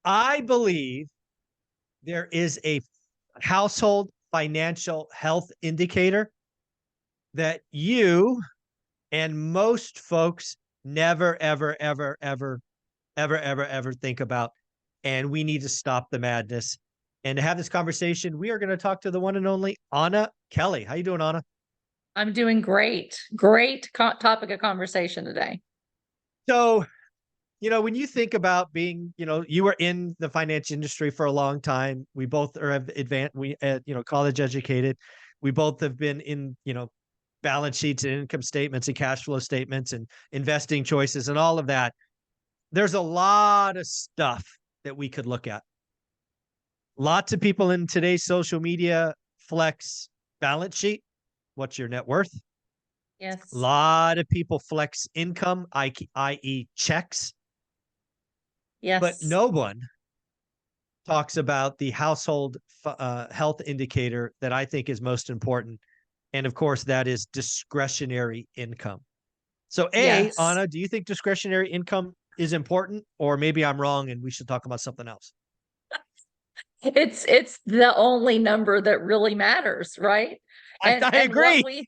I believe there is a household financial health indicator that you and most folks never, ever, ever, ever, ever, ever, ever think about. And we need to stop the madness. And to have this conversation, we are going to talk to the one and only Anna Kelly. How you doing, Anna? I'm doing great. Great topic of conversation today. So, when you think about being, you were in the finance industry for a long time. We both are advanced, college educated. We both have been in, balance sheets and income statements and cash flow statements and investing choices and all of that. There's a lot of stuff that we could look at. Lots of people in today's social media flex balance sheet. What's your net worth? A Yes. lot of people flex income, i.e. checks. Yes. But no one talks about the household health indicator that I think is most important. And of course, that is discretionary income. So Yes. Anna, do you think discretionary income is important? Or maybe I'm wrong and we should talk about something else? It's the only number that really matters, right? I agree.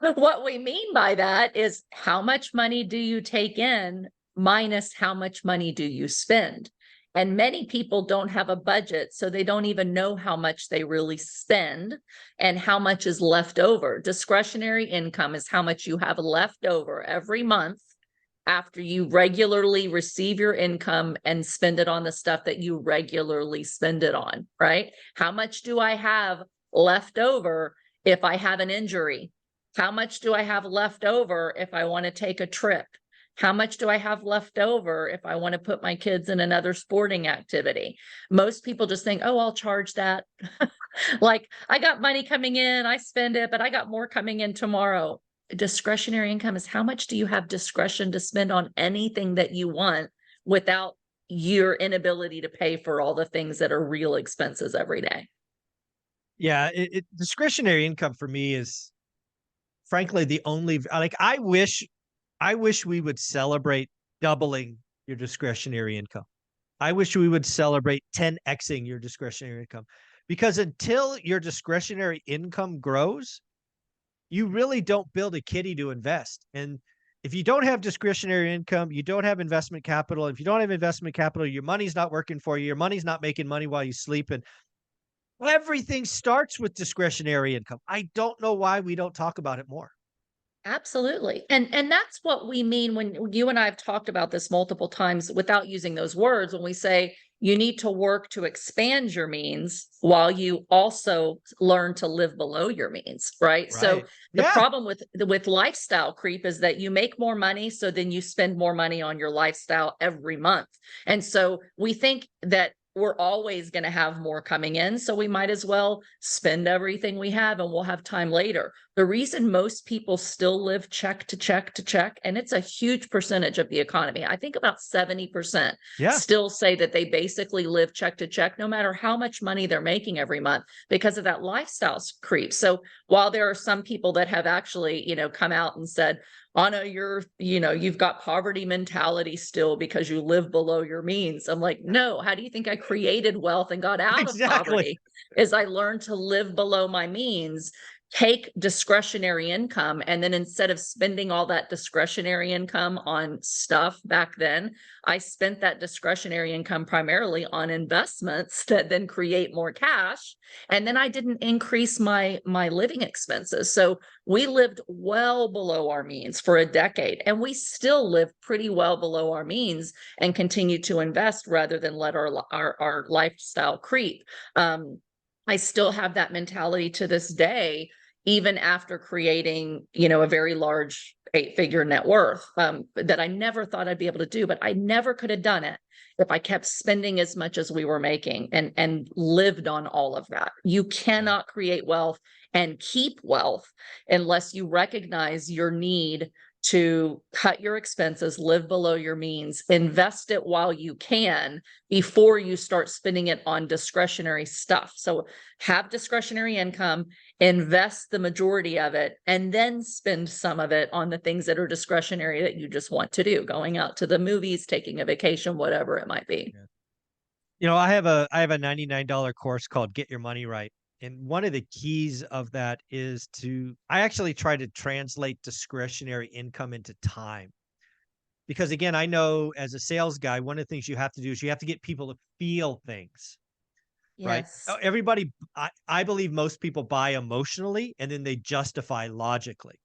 What we mean by that is how much money do you take in minus how much money do you spend? And many people don't have a budget, so they don't even know how much they really spend and how much is left over. Discretionary income is how much you have left over every month after you regularly receive your income and spend it on the stuff that you regularly spend it on, right? How much do I have left over if I have an injury? How much do I have left over if I want to take a trip? How much do I have left over if I want to put my kids in another sporting activity? Most people just think, oh, I'll charge that. Like, I got money coming in, I spend it, but I got more coming in tomorrow. Discretionary income is how much do you have discretion to spend on anything that you want without your inability to pay for all the things that are real expenses every day. Yeah, discretionary income for me is frankly the only I wish we would celebrate doubling your discretionary income. I wish we would celebrate 10xing your discretionary income, because until your discretionary income grows, you really don't build a kitty to invest. And if you don't have discretionary income, you don't have investment capital. If you don't have investment capital, your money's not working for you. Your money's not making money while you sleep. And everything starts with discretionary income. I don't know why we don't talk about it more. Absolutely. And that's what we mean when you and I have talked about this multiple times without using those words, when we say you need to work to expand your means while you also learn to live below your means, right? So the Yeah. problem with lifestyle creep is that you make more money, so then you spend more money on your lifestyle every month. And so we think that we're always going to have more coming in, so we might as well spend everything we have and we'll have time later. The reason most people still live check to check to check, and it's a huge percentage of the economy. I think about 70% Yeah. still say that they basically live check to check, no matter how much money they're making every month, because of that lifestyle creep. So while there are some people that have actually, come out and said, Anna, you've got poverty mentality still because you live below your means. I'm like, no, how do you think I created wealth and got out of poverty? Is I learned to live below my means, take discretionary income, and then instead of spending all that discretionary income on stuff back then, I spent that discretionary income primarily on investments that then create more cash. And then I didn't increase my living expenses. So we lived well below our means for a decade, and we still live pretty well below our means and continue to invest rather than let our lifestyle creep. I still have that mentality to this day, even after creating, a very large 8-figure net worth, that I never thought I'd be able to do, but I never could have done it if I kept spending as much as we were making and lived on all of that. You cannot create wealth and keep wealth unless you recognize your need to cut your expenses, live below your means, invest it while you can before you start spending it on discretionary stuff. So have discretionary income, invest the majority of it, and then spend some of it on the things that are discretionary that you just want to do, going out to the movies, taking a vacation, whatever it might be. I have a $99 course called Get Your Money Right. And one of the keys of that is I actually try to translate discretionary income into time. Because again, I know as a sales guy, one of the things you have to do is you have to get people to feel things, right? Yes. Everybody, I believe most people buy emotionally and then they justify logically.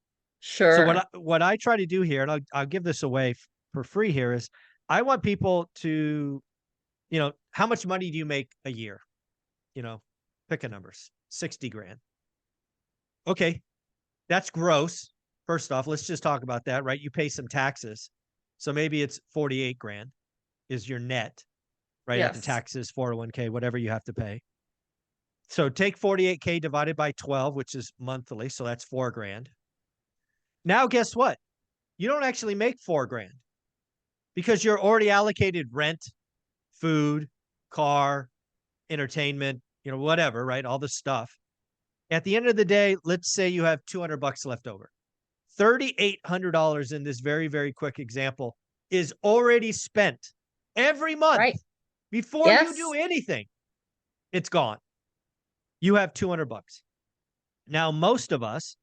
So Sure. what I try to do here, and I'll give this away for free here, is I want people to, how much money do you make a year? Pick a number, 60 grand. Okay, that's gross. First off, let's just talk about that, right? You pay some taxes. So maybe it's 48 grand is your net, right? After Yes. taxes, 401k, whatever you have to pay. So take 48K divided by 12, which is monthly. So that's 4 grand. Now, guess what? You don't actually make 4 grand because you're already allocated rent, food, car, entertainment, whatever, right? All the stuff. At the end of the day, let's say you have 200 bucks left over. $3,800 in this very, very quick example is already spent every month Right. before you do Yes. anything. It's gone. You have 200 bucks. Now, most of us,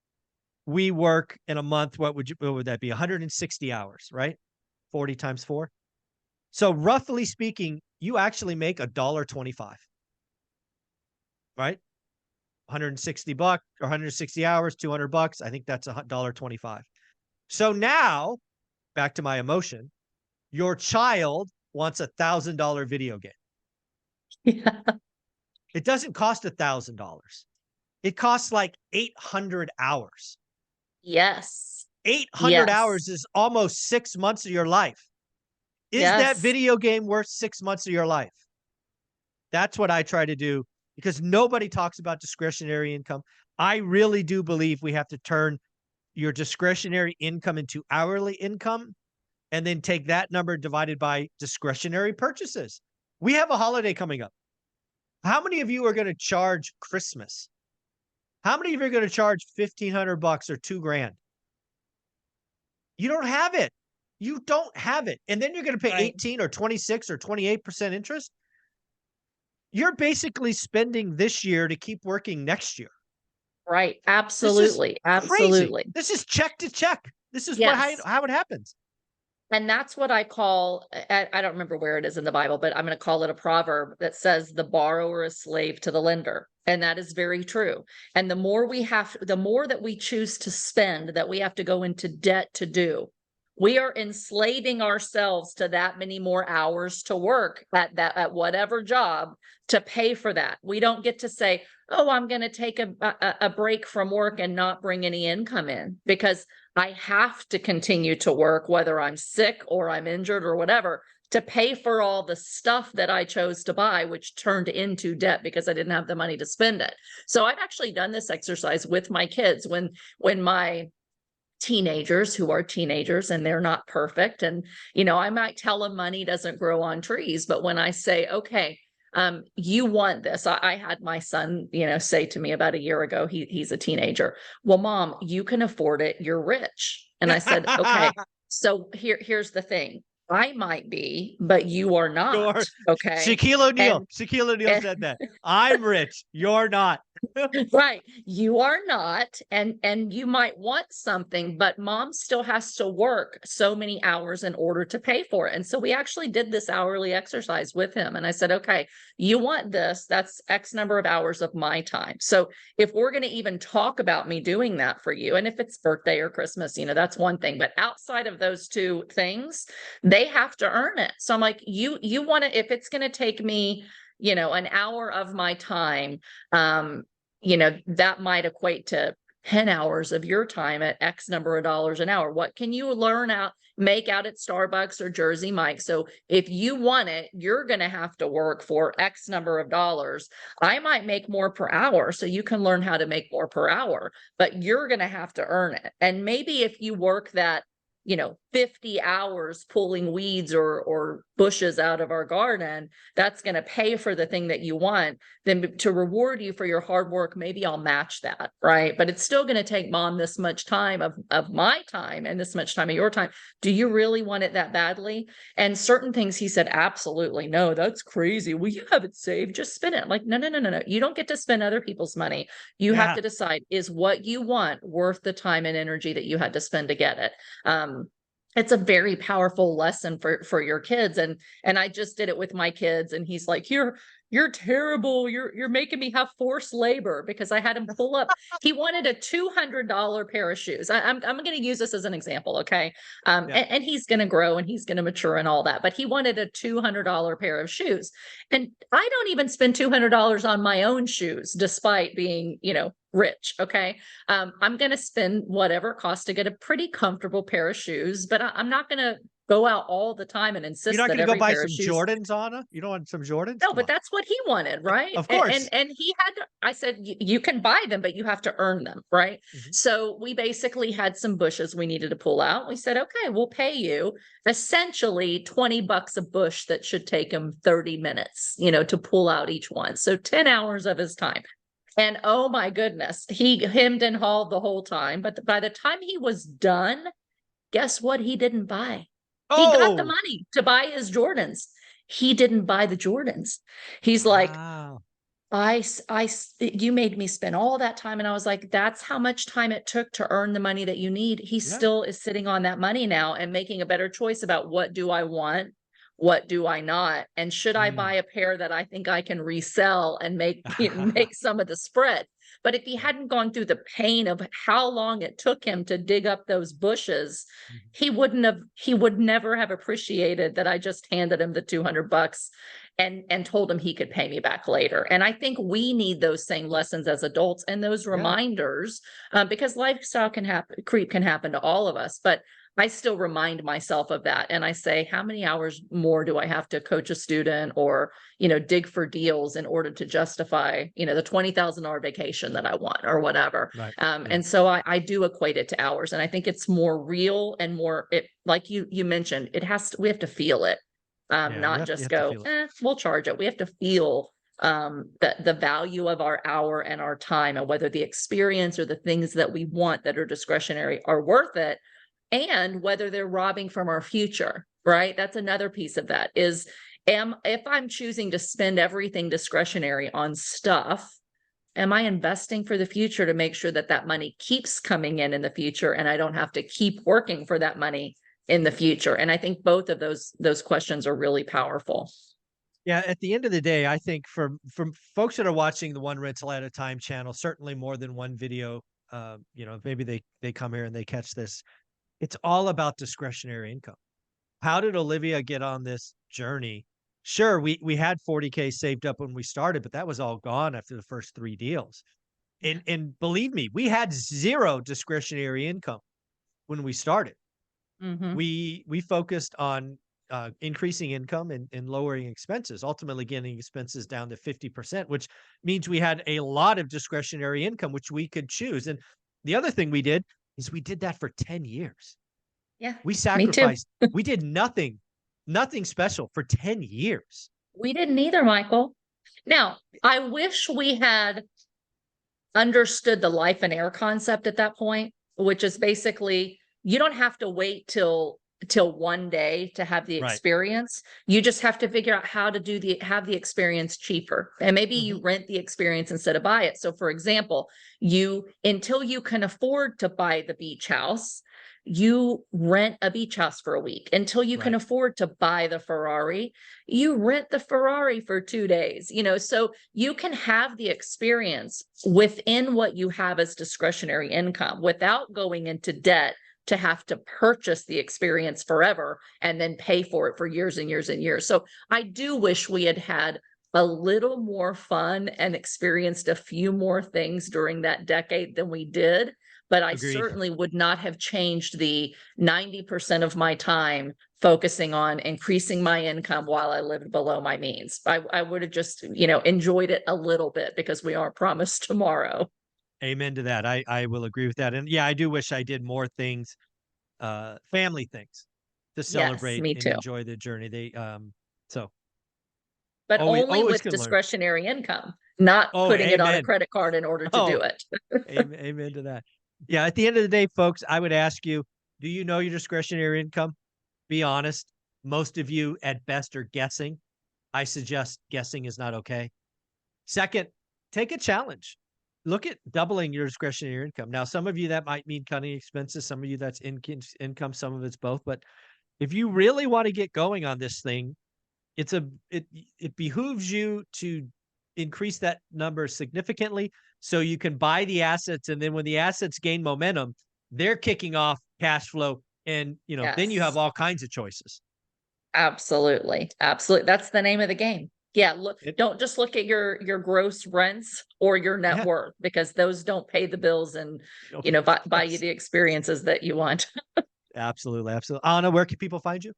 we work in a month. What would that be? 160 hours, right? 40 times 4. So roughly speaking, you actually make $1.25, right? 160 bucks or 160 hours, 200 bucks. I think that's $1.25. So now back to my emotion, your child wants $1,000 video game. Yeah. It doesn't cost $1,000. It costs like 800 hours. Yes. 800 Yes. hours is almost 6 months of your life. Is that Yes. video game worth 6 months of your life? That's what I try to do because nobody talks about discretionary income. I really do believe we have to turn your discretionary income into hourly income and then take that number divided by discretionary purchases. We have a holiday coming up. How many of you are going to charge Christmas? How many of you are going to charge 1,500 bucks or 2 grand? You don't have it. You don't have it. And then you're going to pay Right. 18 or 26 or 28% interest. You're basically spending this year to keep working next year. Right. This is Absolutely. crazy. Absolutely. This is check to check. This is Yes. how it happens. And that's what I call, I don't remember where it is in the Bible, but I'm going to call it a proverb that says the borrower is slave to the lender. And that is very true. And the more that we choose to spend, that we have to go into debt to do, we are enslaving ourselves to that many more hours to work at whatever job to pay for that. We don't get to say, oh, I'm going to take a break from work and not bring any income in because I have to continue to work, whether I'm sick or I'm injured or whatever, to pay for all the stuff that I chose to buy, which turned into debt because I didn't have the money to spend it. So I've actually done this exercise with my kids when my teenagers, who are teenagers and they're not perfect, and I might tell them money doesn't grow on trees, but when I say, okay, you want this. I had my son, say to me about a year ago, he's a teenager. Well, mom, you can afford it. You're rich. And I said, okay, so here's the thing. I might be, but you are not. You're Okay. Shaquille O'Neal. And, Shaquille O'Neal and said that. I'm rich. You're not. right. You are not, and you might want something, but mom still has to work so many hours in order to pay for it. And so we actually did this hourly exercise with him. And I said, okay, you want this, that's X number of hours of my time. So if we're going to even talk about me doing that for you, and if it's birthday or Christmas, that's one thing. But outside of those two things, they have to earn it. So I'm like, you want to, if it's going to take me, an hour of my time, that might equate to 10 hours of your time at X number of dollars an hour. What can you make out at Starbucks or Jersey Mike? So if you want it, you're going to have to work for X number of dollars. I might make more per hour, so you can learn how to make more per hour, but you're going to have to earn it. And maybe if you work that 50 hours pulling weeds or bushes out of our garden, that's going to pay for the thing that you want. Then to reward you for your hard work, maybe I'll match that, right? But it's still going to take mom this much time of my time and this much time of your time. Do you really want it that badly? And certain things he said, absolutely no, that's crazy. Well, you have it saved, just spend it. I'm like, no, no, no, no, no. You don't get to spend other people's money. You have Yeah. to decide, is what you want worth the time and energy that you had to spend to get it? It's a very powerful lesson for your kids. And I just did it with my kids, and he's like, you're terrible. You're making me have forced labor, because I had him pull up. He wanted a $200 pair of shoes. I'm going to use this as an example, okay? Yeah. And he's going to grow and he's going to mature and all that, but he wanted a $200 pair of shoes, and I don't even spend $200 on my own shoes, despite being, rich. Okay. I'm going to spend whatever it costs to get a pretty comfortable pair of shoes, but I'm not going to go out all the time and You're insist not that going to go every buy pair of some shoes. Jordans, Anna? You don't want some Jordans? No, Come but on. that's what he wanted, right? Of And course. he had to, I said, you can buy them, but you have to earn them, right? Mhm. So we basically had some bushes we needed to pull out. We said, okay, we'll pay you essentially $20 a bush that should take him 30 minutes, to pull out each one. So 10 hours of his time. And oh my goodness, he hemmed and hawed the whole time. But by the time he was done, guess what he didn't buy? He got the Oh, money to buy his Jordans. He didn't buy the Jordans. He's like, wow. you made me spend all that time. And I was like, that's how much time it took to earn the money that you need. He Yeah. still is sitting on that money now and making a better choice about, what do I want? What do I not? And should I buy Mm. a pair that I think I can resell and make some of the spread? But if he Yeah. hadn't gone through the pain of how long it took him to dig up those bushes, Mhm. he would never have appreciated that I just handed him the $200 and told him he could pay me back later. And I think we need those same lessons as adults and those Yeah. reminders, because lifestyle creep can happen to all of us. But I still remind myself of that. And I say, how many hours more do I have to coach a student, or, dig for deals in order to justify, the $20,000 vacation that I want, or whatever. Right. Yeah. And so I do equate it to hours. And I think it's more real and more, like you mentioned, we have to feel it. Yeah. Not You just have to go, feel it. we'll charge it. We have to feel the value of our hour and our time, and whether the experience or the things that we want that are discretionary are worth it, and whether they're robbing from our future, right? That's another piece of that is, if I'm choosing to spend everything discretionary on stuff, am I investing for the future to make sure that that money keeps coming in the future, and I don't have to keep working for that money in the future? And I think both of those questions are really powerful. Yeah. At the end of the day, I think from folks that are watching the One Rental at a Time channel, certainly more than one video, maybe they come here and they catch this. It's all about discretionary income. How did Olivia get on this journey? Sure, we had 40K saved up when we started, but that was all gone after the first 3 deals. And believe me, we had 0 discretionary income when we started. Mm-hmm. We focused on, increasing income and lowering expenses, ultimately getting expenses down to 50%, which means we had a lot of discretionary income, which we could choose. And the other thing we did is we did that for 10 years. Yeah, We me too. sacrificed. We did nothing special for 10 years. We didn't either, Michael. Now, I wish we had understood the life and air concept at that point, which is basically, you don't have to wait till one day to have the Right. experience. You just have to figure out how to have the experience cheaper. And maybe you Mhm. rent the experience instead of buy it. So for example, until you can afford to buy the beach house, you rent a beach house for a week. Until you can Right. afford to buy the Ferrari, you rent the Ferrari for 2 days, so you can have the experience within what you have as discretionary income without going into debt to have to purchase the experience forever and then pay for it for years and years and years. So I do wish we had had a little more fun and experienced a few more things during that decade than we did. But I Agreed. certainly would not have changed the 90% of my time focusing on increasing my income while I lived below my means. I would have just, enjoyed it a little bit, because we aren't promised tomorrow. Amen to that. I will agree with that. And yeah, I do wish I did more things, family things. to Yes, celebrate me and too. enjoy the journey. So But only always with can learn. discretionary income, not Oh, putting it on a amen. credit card in order to do Oh, it. amen, amen to that. Yeah, at the end of the day, folks, I would ask you, do you know your discretionary income? Be honest. Most of you at best are guessing. I suggest guessing is not okay. Second, take a challenge. Look at doubling your discretionary income. Now, some of you that might mean cutting expenses, some of you that's income, some of it's both. But if you really want to get going on this thing, it behooves you to increase that number significantly so you can buy the assets, and then when the assets gain momentum, they're kicking off cash flow, and then you have Yes, all kinds of choices. absolutely. Absolutely. That's the name of the game. Yeah, look, It don't just look at your gross rents or your net Yeah, worth, because those don't pay the bills and, you know, buy you yes, the experiences that you want. absolutely, absolutely. Anna, where can people find you?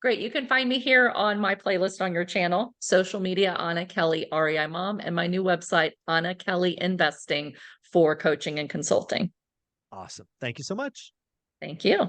Great. You can find me here on my playlist on your channel, social media, Anna Kelly, REI Mom, and my new website, Anna Kelly Investing, for coaching and consulting. Awesome. Thank you so much. Thank you.